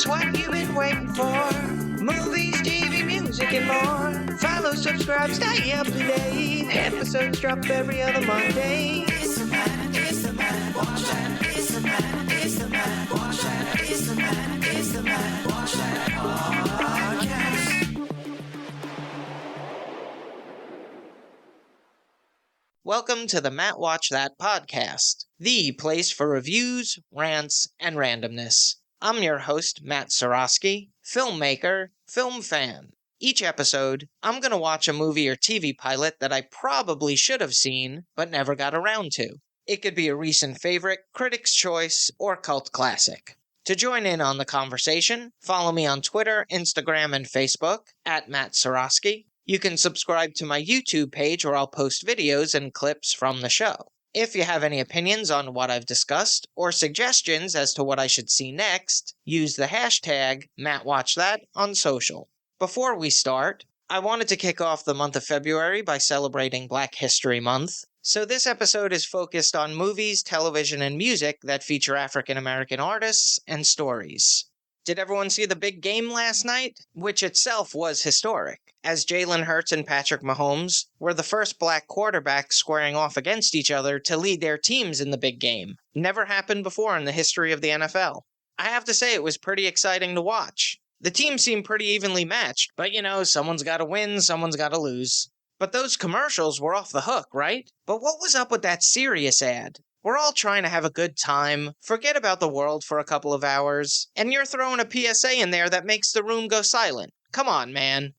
is what you've been waiting for. Movies, TV, music, and more. Follow, subscribe, stay up to date. Episodes drop every other Monday. It's the Matt, watch that. It's the Matt, watch that. It's the Matt, watch that podcast. Welcome to the Matt Watch That podcast, the place for reviews, rants, and randomness. I'm your host, Matt Seroski, filmmaker, film fan. Each episode, I'm going to watch a movie or TV pilot that I probably should have seen, but never got around to. It could be a recent favorite, critic's choice, or cult classic. To join in on the conversation, follow me on Twitter, Instagram, and Facebook, at Matt Seroski. You can subscribe to my YouTube page where I'll post videos and clips from the show. If you have any opinions on what I've discussed, or suggestions as to what I should see next, use the hashtag MattWatchThat on social. Before we start, I wanted to kick off the month of February by celebrating Black History Month. So this episode is focused on movies, television, and music that feature African American artists and stories. Did everyone see the big game last night? Which itself was historic, as Jalen Hurts and Patrick Mahomes were the first black quarterbacks squaring off against each other to lead their teams in the big game. Never happened before in the history of the NFL. I have to say it was pretty exciting to watch. The teams seemed pretty evenly matched, but someone's gotta win, someone's gotta lose. But those commercials were off the hook, right? But what was up with that Sirius ad? We're all trying to have a good time, forget about the world for a couple of hours, and you're throwing a PSA in there that makes the room go silent. Come on, man.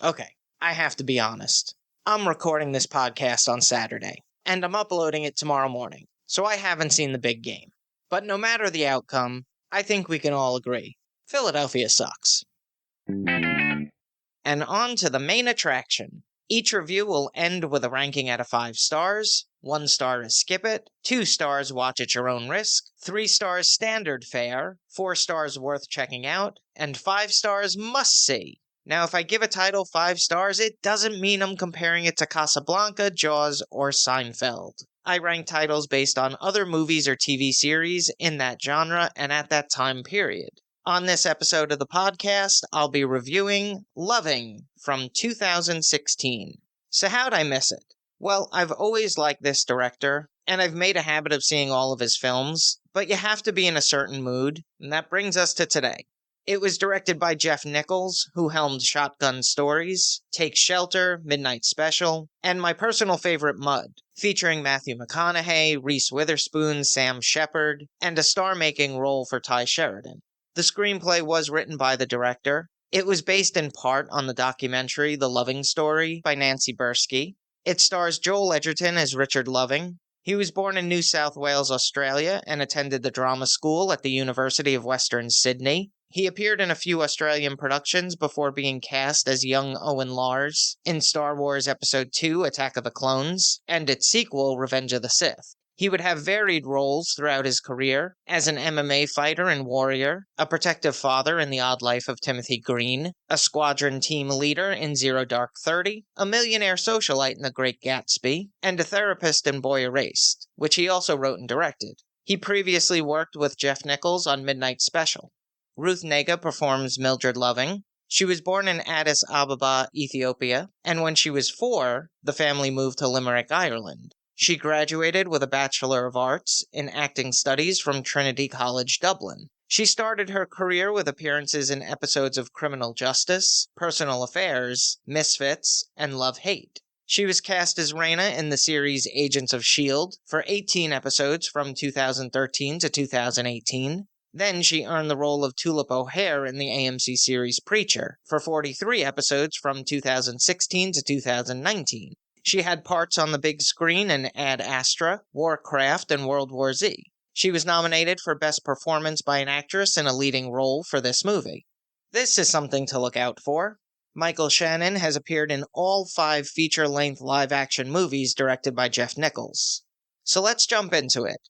Okay, I have to be honest. I'm recording this podcast on Saturday, and I'm uploading it tomorrow morning, so I haven't seen the big game. But no matter the outcome, I think we can all agree. Philadelphia sucks. And on to the main attraction. Each review will end with a ranking out of 5 stars. 1 star is skip it, 2 stars watch at your own risk, 3 stars standard fare, 4 stars worth checking out, and 5 stars must see. Now, if I give a title 5 stars, it doesn't mean I'm comparing it to Casablanca, Jaws, or Seinfeld. I rank titles based on other movies or TV series in that genre and at that time period. On this episode of the podcast, I'll be reviewing Loving from 2016. So how'd I miss it? Well, I've always liked this director, and I've made a habit of seeing all of his films, but you have to be in a certain mood, and that brings us to today. It was directed by Jeff Nichols, who helmed Shotgun Stories, Take Shelter, Midnight Special, and my personal favorite Mud, featuring Matthew McConaughey, Reese Witherspoon, Sam Shepard, and a star-making role for Ty Sheridan. The screenplay was written by the director. It was based in part on the documentary The Loving Story by Nancy Bursky. It stars Joel Edgerton as Richard Loving. He was born in New South Wales, Australia, and attended the drama school at the University of Western Sydney. He appeared in a few Australian productions before being cast as young Owen Lars in Star Wars Episode II, Attack of the Clones, and its sequel, Revenge of the Sith. He would have varied roles throughout his career, as an MMA fighter and warrior, a protective father in The Odd Life of Timothy Green, a squadron team leader in Zero Dark 30, a millionaire socialite in The Great Gatsby, and a therapist in Boy Erased, which he also wrote and directed. He previously worked with Jeff Nichols on Midnight Special. Ruth Negga performs Mildred Loving. She was born in Addis Ababa, Ethiopia, and when she was 4, the family moved to Limerick, Ireland. She graduated with a Bachelor of Arts in Acting Studies from Trinity College, Dublin. She started her career with appearances in episodes of Criminal Justice, Personal Affairs, Misfits, and Love-Hate. She was cast as Raina in the series Agents of S.H.I.E.L.D. for 18 episodes from 2013 to 2018. Then she earned the role of Tulip O'Hare in the AMC series Preacher for 43 episodes from 2016 to 2019. She had parts on the big screen in Ad Astra, Warcraft, and World War Z. She was nominated for Best Performance by an Actress in a Leading Role for this movie. This is something to look out for. Michael Shannon has appeared in all 5 feature-length live-action movies directed by Jeff Nichols. So let's jump into it.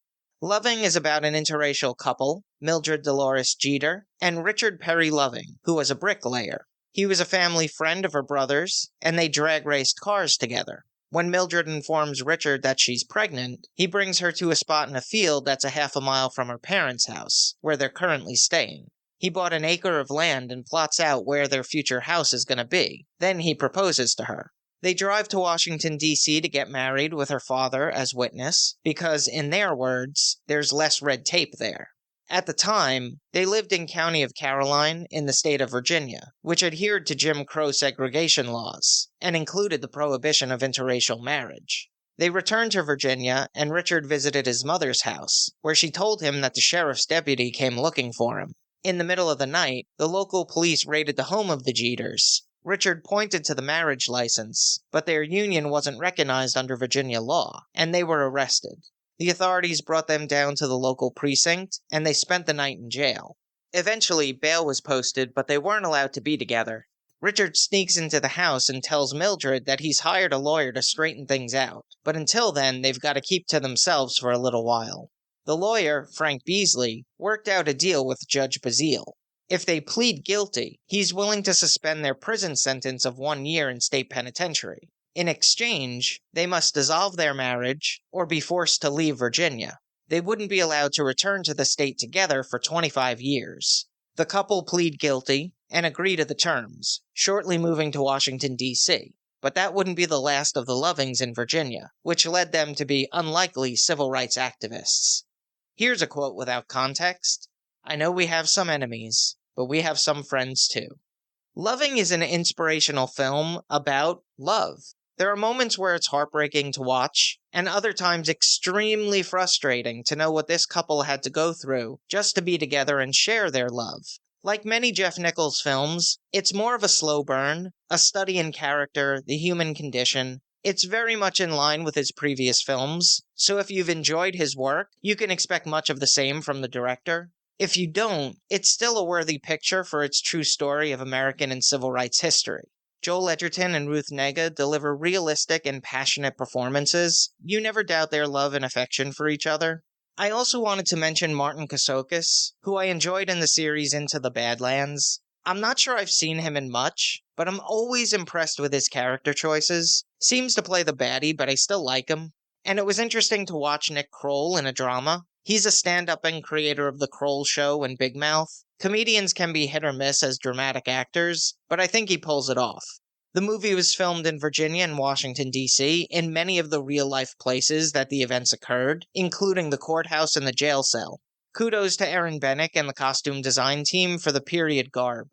Loving is about an interracial couple, Mildred Dolores Jeter, and Richard Perry Loving, who was a bricklayer. He was a family friend of her brother's, and they drag-raced cars together. When Mildred informs Richard that she's pregnant, he brings her to a spot in a field that's a half a mile from her parents' house, where they're currently staying. He bought an acre of land and plots out where their future house is going to be. Then he proposes to her. They drive to Washington, D.C. to get married with her father as witness, because, in their words, there's less red tape there. At the time, they lived in County of Caroline in the state of Virginia, which adhered to Jim Crow segregation laws, and included the prohibition of interracial marriage. They returned to Virginia, and Richard visited his mother's house, where she told him that the sheriff's deputy came looking for him. In the middle of the night, the local police raided the home of the Jeters. Richard pointed to the marriage license, but their union wasn't recognized under Virginia law, and they were arrested. The authorities brought them down to the local precinct, and they spent the night in jail. Eventually, bail was posted, but they weren't allowed to be together. Richard sneaks into the house and tells Mildred that he's hired a lawyer to straighten things out, but until then, they've got to keep to themselves for a little while. The lawyer, Frank Beasley, worked out a deal with Judge Bazile. If they plead guilty, he's willing to suspend their prison sentence of 1 year in state penitentiary. In exchange, they must dissolve their marriage or be forced to leave Virginia. They wouldn't be allowed to return to the state together for 25 years. The couple plead guilty and agree to the terms, shortly moving to Washington, D.C. But that wouldn't be the last of the Lovings in Virginia, which led them to be unlikely civil rights activists. Here's a quote without context. "I know we have some enemies, but we have some friends too." Loving is an inspirational film about love. There are moments where it's heartbreaking to watch, and other times extremely frustrating to know what this couple had to go through just to be together and share their love. Like many Jeff Nichols films, it's more of a slow burn, a study in character, the human condition. It's very much in line with his previous films, so if you've enjoyed his work, you can expect much of the same from the director. If you don't, it's still a worthy picture for its true story of American and civil rights history. Joel Edgerton and Ruth Negga deliver realistic and passionate performances. You never doubt their love and affection for each other. I also wanted to mention Martin Kasokis, who I enjoyed in the series Into the Badlands. I'm not sure I've seen him in much, but I'm always impressed with his character choices. Seems to play the baddie, but I still like him. And it was interesting to watch Nick Kroll in a drama. He's a stand-up and creator of The Kroll Show and Big Mouth. Comedians can be hit or miss as dramatic actors, but I think he pulls it off. The movie was filmed in Virginia and Washington, D.C., in many of the real-life places that the events occurred, including the courthouse and the jail cell. Kudos to Aaron Bennick and the costume design team for the period garb.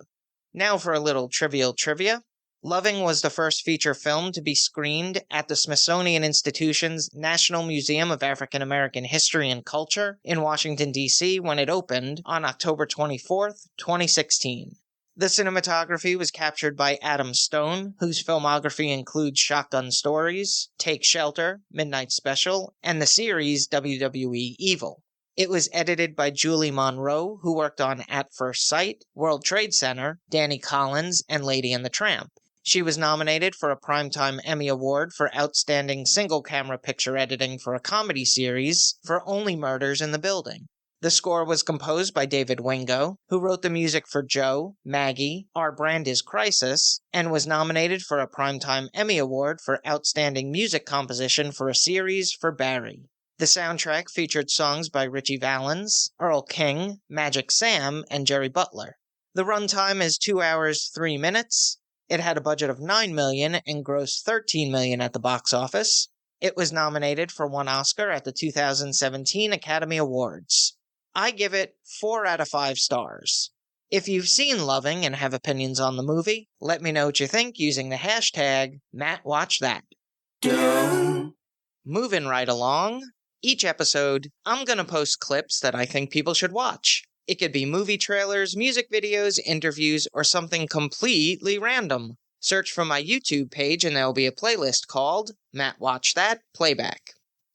Now for a little trivial trivia. Loving was the first feature film to be screened at the Smithsonian Institution's National Museum of African American History and Culture in Washington, D.C. when it opened on October 24, 2016. The cinematography was captured by Adam Stone, whose filmography includes Shotgun Stories, Take Shelter, Midnight Special, and the series WWE Evil. It was edited by Julie Monroe, who worked on At First Sight, World Trade Center, Danny Collins, and Lady and the Tramp. She was nominated for a Primetime Emmy Award for Outstanding Single-Camera Picture Editing for a Comedy Series for Only Murders in the Building. The score was composed by David Wingo, who wrote the music for Joe, Maggie, Our Brand is Crisis, and was nominated for a Primetime Emmy Award for Outstanding Music Composition for a Series for Barry. The soundtrack featured songs by Richie Valens, Earl King, Magic Sam, and Jerry Butler. The runtime is 2 hours, 3 minutes. It had a budget of $9 million and grossed $13 million at the box office. It was nominated for 1 Oscar at the 2017 Academy Awards. I give it 4 out of 5 stars. If you've seen Loving and have opinions on the movie, let me know what you think using the hashtag MattWatchThat. Moving right along, each episode, I'm going to post clips that I think people should watch. It could be movie trailers, music videos, interviews, or something completely random. Search for my YouTube page and there will be a playlist called Matt Watch That Playback.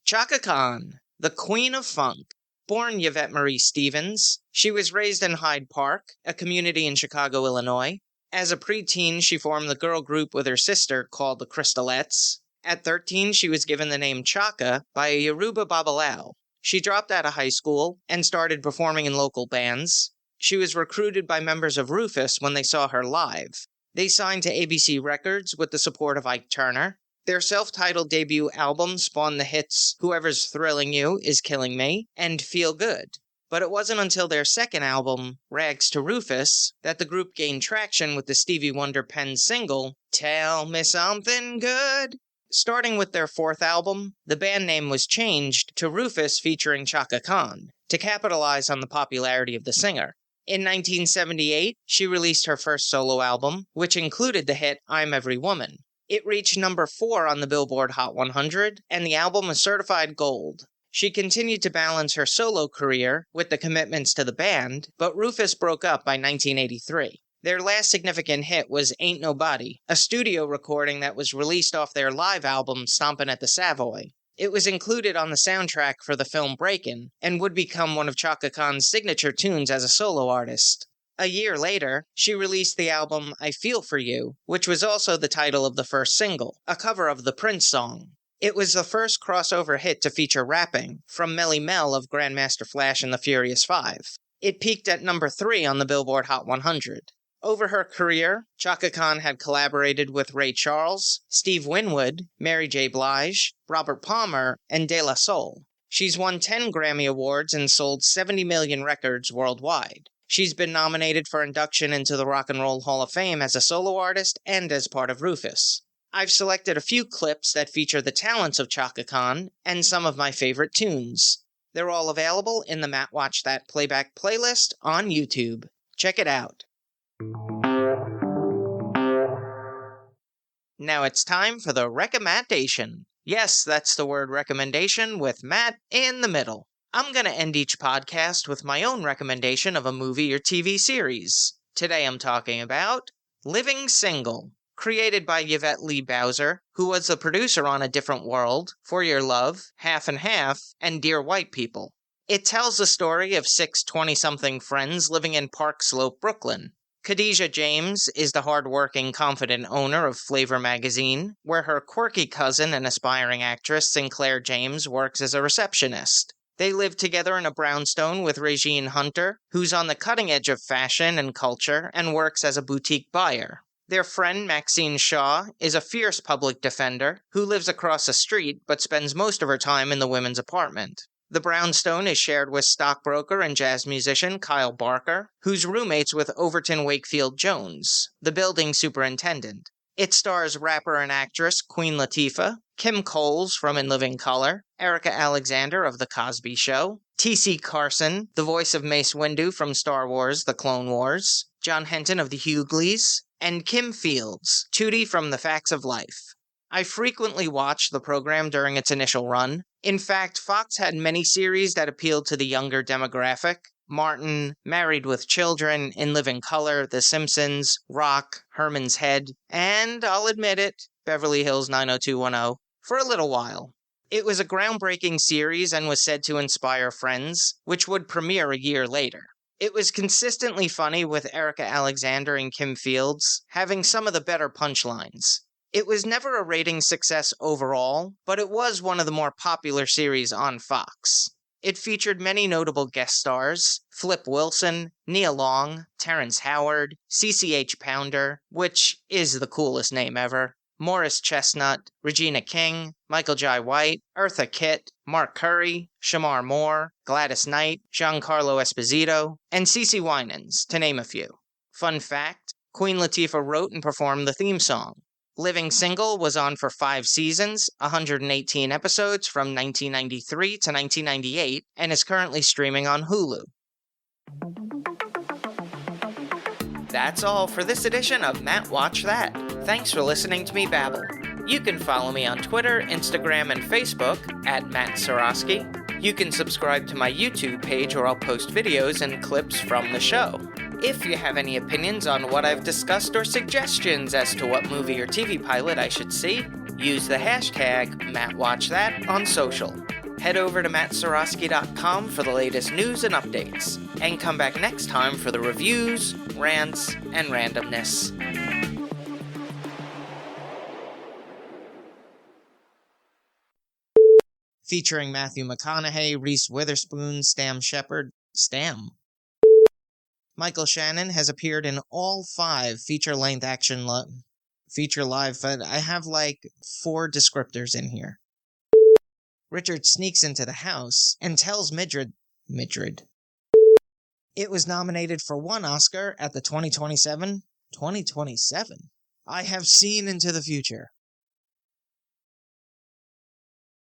Chaka Khan, the Queen of Funk. Born Yvette Marie Stevens, she was raised in Hyde Park, a community in Chicago, Illinois. As a preteen, she formed the girl group with her sister called the Crystalettes. At 13, she was given the name Chaka by a Yoruba Babalawo. She dropped out of high school and started performing in local bands. She was recruited by members of Rufus when they saw her live. They signed to ABC Records with the support of Ike Turner. Their self-titled debut album spawned the hits Whoever's Thrilling You Is Killing Me and Feel Good. But it wasn't until their second album, Rags to Rufus, that the group gained traction with the Stevie Wonder penned single, Tell Me Something Good. Starting with their fourth album, the band name was changed to Rufus featuring Chaka Khan, to capitalize on the popularity of the singer. In 1978, she released her first solo album, which included the hit I'm Every Woman. It reached number 4 on the Billboard Hot 100, and the album was certified gold. She continued to balance her solo career with the commitments to the band, but Rufus broke up by 1983. Their last significant hit was Ain't Nobody, a studio recording that was released off their live album Stompin' at the Savoy. It was included on the soundtrack for the film Breakin' and would become one of Chaka Khan's signature tunes as a solo artist. A year later, she released the album I Feel For You, which was also the title of the first single, a cover of the Prince song. It was the first crossover hit to feature rapping, from Melly Mel of Grandmaster Flash and the Furious Five. It peaked at number 3 on the Billboard Hot 100. Over her career, Chaka Khan had collaborated with Ray Charles, Steve Winwood, Mary J. Blige, Robert Palmer, and De La Soul. She's won 10 Grammy Awards and sold 70 million records worldwide. She's been nominated for induction into the Rock and Roll Hall of Fame as a solo artist and as part of Rufus. I've selected a few clips that feature the talents of Chaka Khan and some of my favorite tunes. They're all available in the Matt Watch That Playback playlist on YouTube. Check it out. Now it's time for the recommendation. Yes, that's the word recommendation with Matt in the middle. I'm going to end each podcast with my own recommendation of a movie or TV series. Today I'm talking about Living Single, created by Yvette Lee Bowser, who was the producer on A Different World, For Your Love, Half and Half, and Dear White People. It tells the story of 6 20-something friends living in Park Slope, Brooklyn. Khadijah James is the hard-working, confident owner of Flavor magazine, where her quirky cousin and aspiring actress Sinclair James works as a receptionist. They live together in a brownstone with Regine Hunter, who's on the cutting edge of fashion and culture and works as a boutique buyer. Their friend Maxine Shaw is a fierce public defender who lives across the street but spends most of her time in the women's apartment. The brownstone is shared with stockbroker and jazz musician Kyle Barker, who's roommates with Overton Wakefield Jones, the building superintendent. It stars rapper and actress Queen Latifah, Kim Coles from In Living Color, Erica Alexander of The Cosby Show, T.C. Carson, the voice of Mace Windu from Star Wars The Clone Wars, John Henton of The Hughleys, and Kim Fields, Tootie from The Facts of Life. I frequently watched the program during its initial run. In fact, Fox had many series that appealed to the younger demographic. Martin, Married with Children, In Living Color, The Simpsons, Rock, Herman's Head, and, I'll admit it, Beverly Hills 90210, for a little while. It was a groundbreaking series and was said to inspire Friends, which would premiere a year later. It was consistently funny with Erica Alexander and Kim Fields having some of the better punchlines. It was never a ratings success overall, but it was one of the more popular series on Fox. It featured many notable guest stars: Flip Wilson, Nia Long, Terrence Howard, CCH Pounder, which is the coolest name ever, Morris Chestnut, Regina King, Michael Jai White, Eartha Kitt, Mark Curry, Shamar Moore, Gladys Knight, Giancarlo Esposito, and CeCe Winans, to name a few. Fun fact, Queen Latifah wrote and performed the theme song. Living Single was on for 5 seasons, 118 episodes from 1993 to 1998, and is currently streaming on Hulu. That's all for this edition of Matt Watch That. Thanks for listening to me babble. You can follow me on Twitter, Instagram, and Facebook at Matt Seroski. You can subscribe to my YouTube page where I'll post videos and clips from the show. If you have any opinions on what I've discussed or suggestions as to what movie or TV pilot I should see, use the hashtag MattWatchThat on social. Head over to mattseroski.com for the latest news and updates, and come back next time for the reviews, rants, and randomness. Featuring Matthew McConaughey, Reese Witherspoon, Stam Shepard. Michael Shannon has appeared in all 5 feature-length feature live. I have like 4 descriptors in here. Richard sneaks into the house and tells Midrid It was nominated for 1 Oscar at the 2027 I have seen into the future.